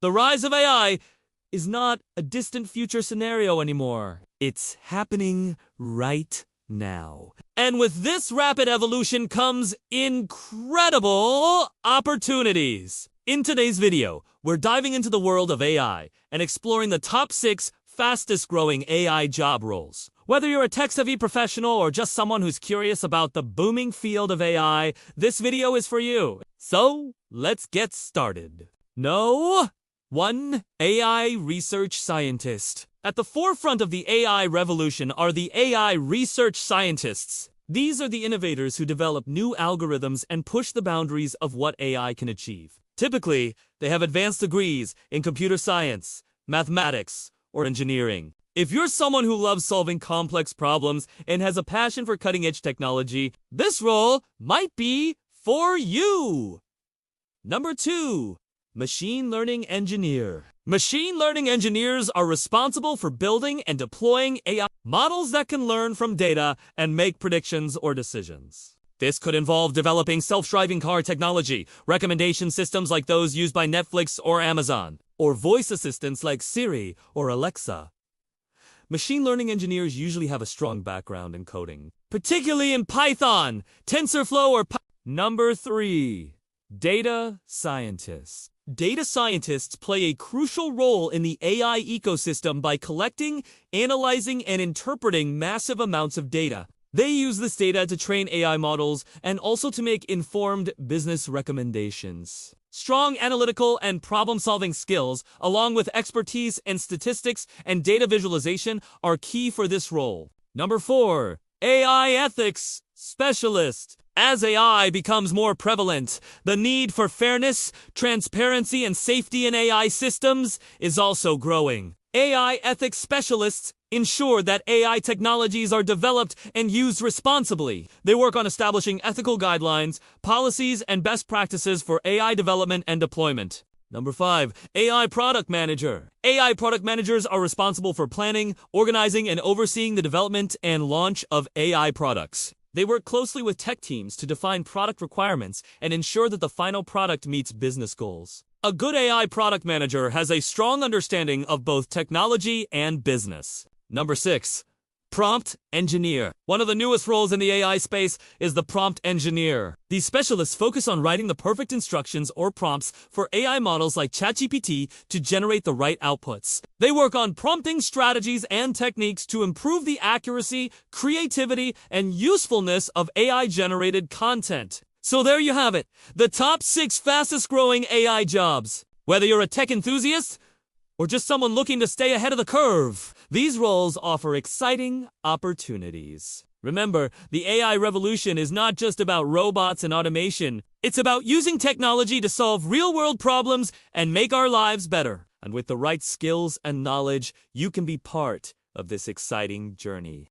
The rise of AI is not a distant future scenario anymore. It's happening right now. And with this rapid evolution comes incredible opportunities. In today's video, we're diving into the world of AI and exploring the top 6 fastest growing AI job roles. Whether you're a tech-savvy professional or just someone who's curious about the booming field of AI, this video is for you. So, let's get started. No. 1. AI research scientist. At the forefront of the AI revolution are the AI research scientists. These are the innovators who develop new algorithms and push the boundaries of what AI can achieve. Typically, they have advanced degrees in computer science, mathematics, or engineering. If you're someone who loves solving complex problems and has a passion for cutting-edge technology, this role might be for you. Number 2. Machine learning engineer. Machine learning engineers are responsible for building and deploying AI models that can learn from data and make predictions or decisions. This could involve developing self-driving car technology, recommendation systems like those used by Netflix or Amazon, or voice assistants like Siri or Alexa. Machine learning engineers usually have a strong background in coding, particularly in Python, TensorFlow, or Number 3. Data scientists. Data scientists play a crucial role in the AI ecosystem by collecting, analyzing, and interpreting massive amounts of data. They use this data to train AI models and also to make informed business recommendations. Strong analytical and problem-solving skills, along with expertise in statistics and data visualization, are key for this role. Number 4. AI ethics specialist. As AI becomes more prevalent, the need for fairness, transparency, and safety in AI systems is also growing. AI ethics specialists ensure that AI technologies are developed and used responsibly. They work on establishing ethical guidelines, policies, and best practices for AI development and deployment. Number 5. AI product manager. AI product managers are responsible for planning, organizing, and overseeing the development and launch of AI products. They work closely with tech teams to define product requirements and ensure that the final product meets business goals. A good AI product manager has a strong understanding of both technology and business. Number 6. Prompt engineer. One of the newest roles in the AI space is the prompt engineer. These specialists focus on writing the perfect instructions or prompts for AI models like ChatGPT to generate the right outputs. They work on prompting strategies and techniques to improve the accuracy, creativity, and usefulness of AI-generated content. So there you have it, the top 6 fastest growing AI jobs. Whether you're a tech enthusiast or just someone looking to stay ahead of the curve, these roles offer exciting opportunities. Remember, the AI revolution is not just about robots and automation. It's about using technology to solve real-world problems and make our lives better. And with the right skills and knowledge, you can be part of this exciting journey.